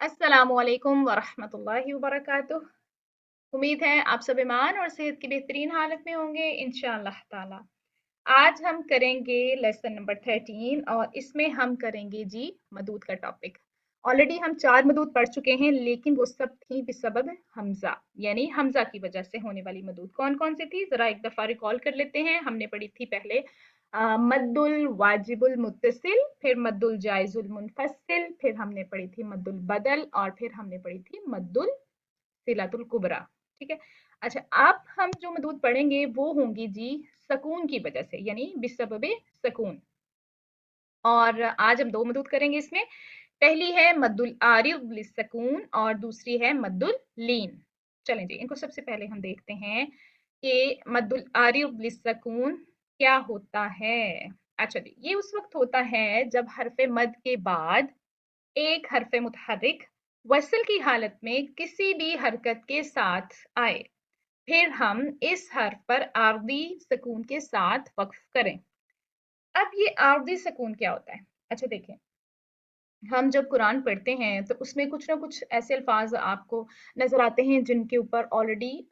अस्सलामुअलैकुम वरहमतुल्लाहि वबरकातुह। उम्मीद है आप सब ईमान और सेहत की बेहतरीन हालत में होंगे इंशाअल्लाह ताला। आज हम करेंगे लेसन नंबर 13 और इसमें हम करेंगे जी मदूद का टॉपिक। ऑलरेडी हम 4 मदूद पढ़ चुके हैं, लेकिन वो सब थी बिसबब हमजा, यानी हमजा की वजह से होने वाली मदूद। कौन कौन सी थी जरा एक दफा रिकॉल कर लेते हैं। हमने पढ़ी थी पहले मद्दुल वाजिबुल मुत्तसिल, फिर मद्दुल जायजुल मुनफसिल, फिर हमने पढ़ी थी मद्दुल बदल, और फिर हमने पढ़ी थी मद्दुल सिलातुल कुबरा। ठीक है। अच्छा, अब हम जो मदूद पढ़ेंगे वो होंगी जी सकून की वजह से, यानी बिसबबे सकून। और आज हम दो मदूद करेंगे इसमें। पहली है मद्दुल आरिद लिस्सकून और दूसरी है मद्दुल लीन। चलें जी, इनको सबसे पहले हम देखते हैं कि मद्दुल आरिद लिस्सकून क्या होता है। अच्छा जी, ये उस वक्त होता है जब हरफ मद के बाद एक हरफ मुतहर्रिक वसल की हालत में किसी भी हरकत के साथ आए, फिर हम इस हर्फ पर आरदी सकून के साथ वक्फ करें। अब ये आरदी सकून क्या होता है? अच्छा देखें, हम जब कुरान पढ़ते हैं तो उसमें कुछ ना कुछ ऐसे अल्फाज आपको नजर आते हैं जिनके ऊपर ऑलरेडी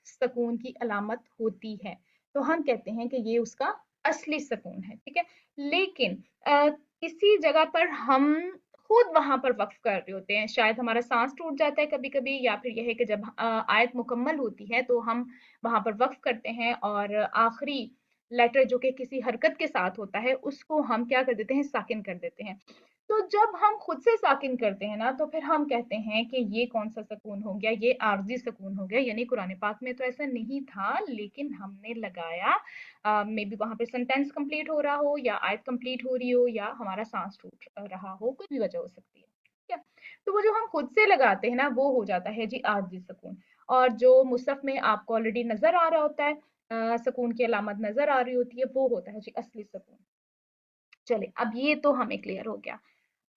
सकून की अलामत होती है, तो हम कहते हैं कि ये उसका असली सकून है। ठीक है। लेकिन किसी जगह पर हम खुद वहां पर वक्फ कर रहे होते हैं, शायद हमारा सांस टूट जाता है कभी कभी, या फिर यह है कि जब आयत मुकम्मल होती है तो हम वहां पर वक्फ करते हैं और आखिरी लेटर जो कि किसी हरकत के साथ होता है उसको हम क्या कर देते हैं, साकिन कर देते हैं। तो जब हम खुद से साकिन करते हैं ना, तो फिर हम कहते हैं कि ये कौन सा सकून हो गया, ये आर्जी सकून हो गया। यानी कुरान पाक में तो ऐसा नहीं था, लेकिन हमने लगाया। मे बी वहां पे सेंटेंस कंप्लीट हो रहा हो, या आयत कंप्लीट हो रही हो, या हमारा सांस टूट रहा हो, कुछ भी वजह हो सकती है। ठीक है। तो वो जो हम खुद से लगाते हैं ना, वो हो जाता है जी आर्जी सकून। और जो मुसहफ में आपको ऑलरेडी नजर आ रहा होता है, सकून की अलामत नजर आ रही होती है, वो होता है जी असली सकून। चले, अब ये तो हमें क्लियर हो गया।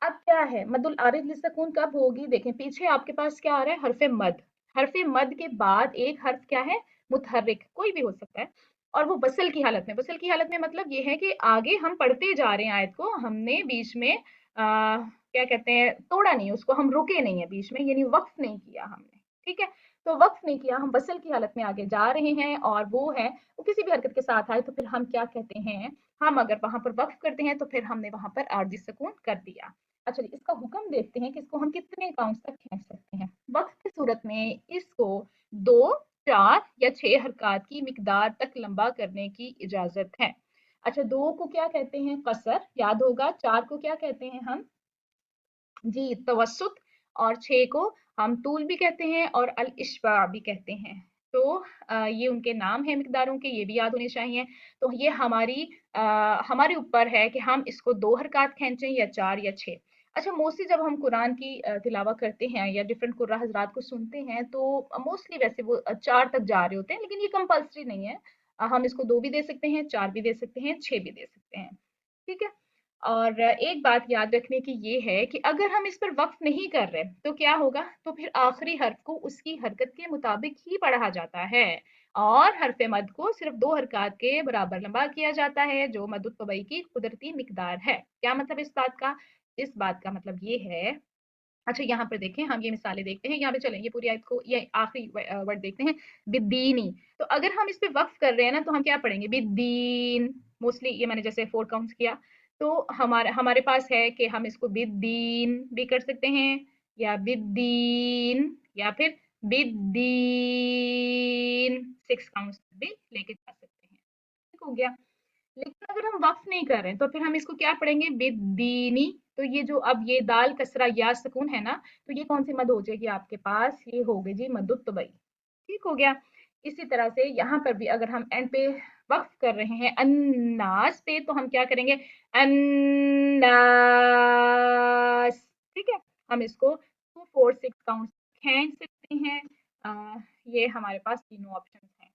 अब क्या है मद्दुल आरिद लिस्सकून कब होगी? देखें पीछे आपके पास क्या आ रहा है, हरफे मद। हरफे मद के बाद एक हर्फ क्या है, मुतहर्रिक, कोई भी हो सकता है, और वो वसल की हालत में। वसल की हालत में मतलब ये है कि आगे हम पढ़ते जा रहे हैं आयत को, हमने बीच में क्या कहते हैं, तोड़ा नहीं उसको, हम रुके नहीं है बीच में, यानी वक्फ नहीं किया हमने। ठीक है। तो वक्फ नहीं किया, हम वसल की हालत में आगे जा रहे हैं, और वो है वो किसी भी हरकत के साथ आए तो फिर हम क्या कहते हैं, हम अगर वहां पर वक्फ करते हैं तो फिर हमने वहां पर आर्जी सकून कर दिया। अच्छा जी, इसका हुक्म देखते हैं कि इसको हम कितने काउंट्स तक खींच सकते हैं। वक्त की सूरत में इसको 2, 4 या 6 हरकत की मिकदार तक लंबा करने की इजाजत है। अच्छा, 2 को क्या कहते हैं, कसर याद होगा। 4 को क्या कहते हैं हम जी, तवसुत। और 6 को हम तूल भी कहते हैं और अल इश्बा भी कहते हैं। तो ये उनके नाम हैं मिकदारों के, ये भी याद होने चाहिए। तो ये हमारे ऊपर है कि हम इसको 2 हरकत खींचें या 4 या 6। अच्छा, मोस्टली जब हम कुरान की तिलावा करते हैं या डिफरेंट कुर्रा हजरात को सुनते हैं, तो मोस्टली वैसे वो 4 तक जा रहे होते हैं, लेकिन ये कंपल्सरी नहीं है। हम इसको 2 भी दे सकते हैं, 4 भी दे सकते हैं, 6 भी दे सकते हैं। ठीक है। और एक बात याद रखने की ये है कि अगर हम इस पर वक्फ नहीं कर रहे तो क्या होगा, तो फिर आखिरी हर्फ को उसकी हरकत के मुताबिक ही पढ़ा जाता है, और हरफ मद को सिर्फ 2 हरकत के बराबर लंबा किया जाता है, जो मद तबई की कुदरती मिकदार है। क्या मतलब इस बात का? इस बात का मतलब ये है, अच्छा यहाँ पर देखें, हम ये मिसालें देखते हैं, यहाँ पे चलें, ये पूरी आयत को, ये आखिरी वर्ड देखते हैं, बिद्दीनी। तो अगर हम इस पे वक्फ कर रहे हैं ना, तो हम क्या पढ़ेंगे, बिद्दीन। मोस्टली ये मैंने जैसे 4 काउंट्स किया, तो हमारे हमारे पास है कि हम इसको बिद्दीन भी कर सकते हैं, या बिद्दीन, या फिर बिद्दीन, 6 काउंट्स भी लेके जा सकते हैं। ठीक हो गया। लेकिन अगर हम वक्फ नहीं कर रहे हैं तो फिर हम इसको क्या पढ़ेंगे, बिदीनी। तो ये जो अब ये दाल कसरा या सुकून है ना, तो ये कौन सी मद हो जाएगी आपके पास, ये हो गई जी मदुत्तबई। ठीक हो गया। इसी तरह से यहाँ पर भी अगर हम एंड पे वक्फ कर रहे हैं अन्नास पे, तो हम क्या करेंगे, अन्नास। ठीक है। हम इसको 2, 4, 6 काउंट खींच सकते हैं। ये हमारे पास तीनों ऑप्शन हैं।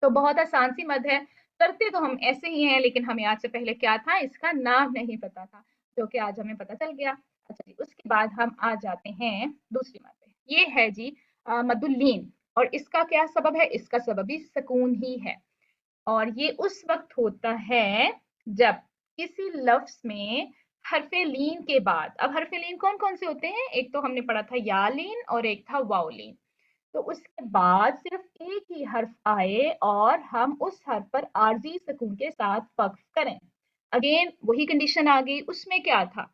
तो बहुत आसान सी मद है, करते तो हम ऐसे ही हैं, लेकिन हमें आज से पहले क्या था, इसका नाम नहीं पता था, जो कि आज हमें पता चल गया। अच्छा जी, उसके बाद हम आ जाते हैं दूसरी मद पे, ये है जी मदुल्लीन। और इसका क्या सबब है, इसका सबब भी सुकून ही है। और ये उस वक्त होता है जब किसी लफ्ज में हरफे लीन के बाद, अब हरफे लीन कौन कौन से होते हैं? एक तो हमने पढ़ा था या लीन और एक था वाव लीन। तो उसके बाद सिर्फ एक ही हर्फ आए और हम उस हर्फ पर आरजी सुकून के साथ वक्फ करें। अगेन वही कंडीशन आ गई, उसमें क्या था?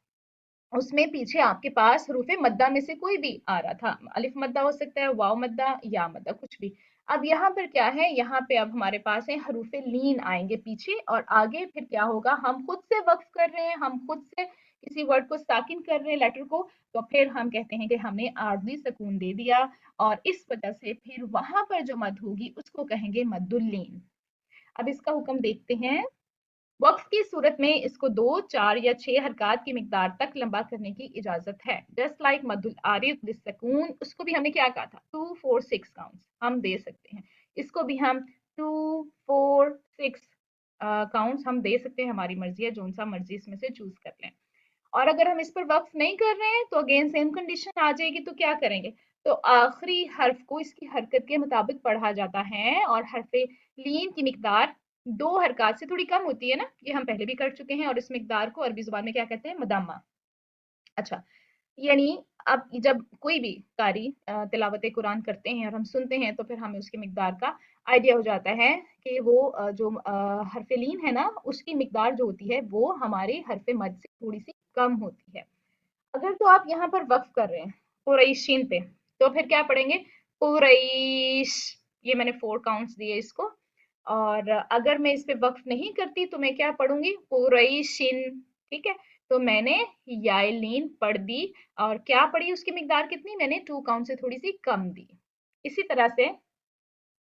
उसमें पीछे आपके पास हरूफ मद्दा में से कोई भी आ रहा था, अलिफ मद्दा हो सकता है, वाव मद्दा, या मद्दा, कुछ भी। अब यहाँ पर क्या है, यहाँ पे अब हमारे पास है हरूफ लीन आएंगे पीछे, और आगे फिर क्या होगा, हम खुद से वक्फ कर रहे हैं, हम खुद से किसी वर्ड को साकिन कर रहे हैं, लेटर को, तो फिर हम कहते हैं कि हमने आरजी सुकून दे दिया, और इस वजह से फिर वहां पर जो मद होगी उसको कहेंगे मद्दुल लीन। अब इसका हुक्म देखते हैं। वक्फ की सूरत में इसको 2, 4 या 6 हरकत की मिकदार तक लंबा करने की इजाजत है। जस्ट लाइक मद्दुल आरिफ लिस्सकून, उसको भी हमने क्या कहा था, 2, 4, 6 काउंट्स हम दे सकते हैं। इसको भी हम 2, 4, 6 काउंट्स हम दे सकते हैं, हमारी मर्जी है, जो सा मर्जी इसमें से चूज कर लें। और अगर हम इस पर वक्फ नहीं कर रहे हैं तो अगेन सेम कंडीशन आ जाएगी, तो क्या करेंगे, तो आखिरी हर्फ को इसकी हरकत के मुताबिक पढ़ा जाता है, और हरफे लीन की मिकदार 2 हरकत से थोड़ी कम होती है ना, ये हम पहले भी कर चुके हैं, और इस मिकदार को अरबी जुबान में क्या कहते हैं, मदामा। अच्छा, यानी अब जब कोई भी कारी तिलावत कुरान करते हैं और हम सुनते हैं, तो फिर हमें उसकी मिकदार का आइडिया हो जाता है कि वो जो हरफ लीन है ना, उसकी मिकदार जो होती है वो हमारे हरफ मद से थोड़ी सी कम होती है। अगर तो आप यहाँ पर वक्फ कर रहे हैं कुरैशिन पे, तो फिर क्या पढ़ेंगे, कुरैश, ये मैंने 4 काउंट्स दिए इसको। और अगर मैं इस पे वक्फ नहीं करती तो मैं क्या पढ़ूंगी, कुरैशिन। ठीक है, तो मैंने यालीन पढ़ दी, और क्या पढ़ी, उसकी मिकदार कितनी, मैंने 2 काउंट से थोड़ी सी कम दी। इसी तरह से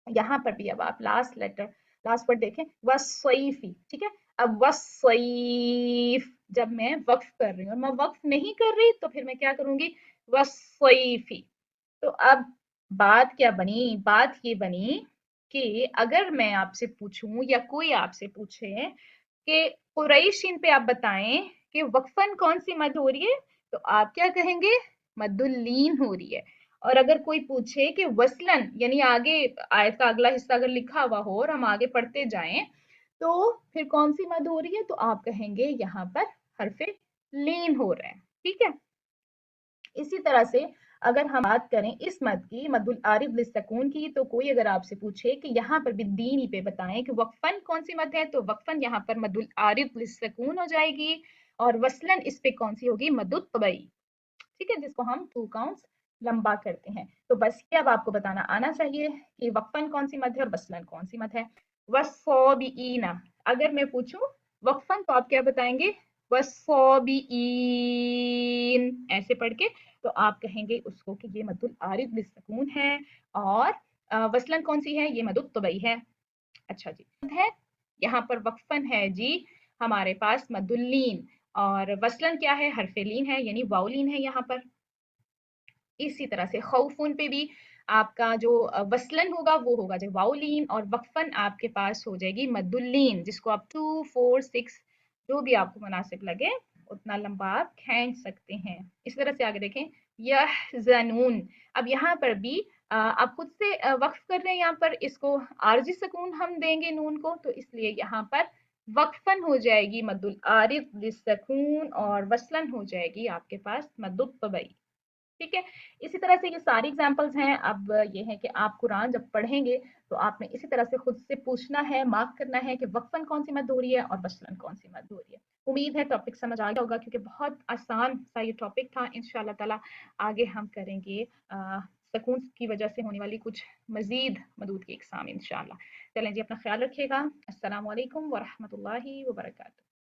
यहाँ पर भी अब आप लास्ट वर्ड देखें, वसैफी। ठीक है, अब वसैफ जब मैं वक्फ कर रही हूँ, और मैं वक्फ नहीं कर रही तो फिर मैं क्या करूंगी, वसैफी। तो अब बात क्या बनी, बात ये बनी कि अगर मैं आपसे पूछूं या कोई आपसे पूछे कि कुरैशिन पे आप बताएं कि वक्फन कौन सी मद हो रही है, तो आप क्या कहेंगे, मद्दुल्लीन हो रही है। और अगर कोई पूछे कि वसलन, यानी आगे आयत का अगला हिस्सा अगर लिखा हुआ हो और हम आगे पढ़ते जाएं, तो फिर कौन सी मद हो रही है, तो आप कहेंगे यहाँ पर हरफे लीन हो रहा है। ठीक है, इसी तरह से अगर हम बात करें इस मद की, मद्दुल आरिफ लिस्सकून की, तो कोई अगर आपसे पूछे कि यहाँ पर बिद्दीनी पे बताएं कि वक्फन कौन सी मद है, तो वक्फन यहाँ पर मद्दुल आरिफ लिस्सकून हो जाएगी, और वसलन इस पे कौन सी होगी, मद्दुल तबई। ठीक है, जिसको हम 2 काउंट्स लंबा करते हैं। तो बस ये अब आपको बताना आना चाहिए कि वक्फन कौन सी मद है और वसलन कौन सी मद है। वस्सौबीना, अगर मैं पूछूं वक्फन, तो आप क्या बताएंगे, वस्सौबीन, ऐसे पढ़ के तो आप कहेंगे उसको कि ये मद्दुल आरिफ बिस्सकून है, और वसलन कौन सी है, ये मद्दुल तबई है। अच्छा जी, है यहाँ पर वक्फन है जी हमारे पास मद्दुल्लीन, और वसलन क्या है, हरफेलीन है, यानी वाउलीन है यहाँ पर। इसी तरह से खौफुन पे भी आपका जो वसलन होगा वो होगा जो वाउलीन, और वक्फन आपके पास हो जाएगी मद्दुल्लीन, जिसको आप 2, 4, 6 जो भी आपको मुनासिब लगे उतना लंबा आप खींच सकते हैं। इस तरह से आगे देखें, यह जनून, अब यहाँ पर भी आप खुद से वक्फ कर रहे हैं, यहाँ पर इसको आरजी सुकून हम देंगे नून को, तो इसलिए यहाँ पर वक्फन हो जाएगी मद्दुल आरिफ लिस्सकून, और वसलन हो जाएगी आपके पास मद्दुल तबई। ठीक है, इसी तरह से ये सारी एग्जांपल्स हैं। अब ये है कि आप कुरान जब पढ़ेंगे तो आपने इसी तरह से खुद से पूछना है, मार्क करना है कि वक्फन कौन सी मद हो रही है और वसलन कौन सी मद हो रही है। उम्मीद है टॉपिक समझ आ गया होगा, क्योंकि बहुत आसान सा ये टॉपिक था। इंशाल्लाह ताला आगे हम करेंगे सकून की वजह से होने वाली कुछ मजीद मदूद की इकसाम इंशाल्लाह। चलें जी, अपना ख्याल रखिएगा। अस्सलाम वालेकुम व रहमतुल्लाहि व बरकातहू।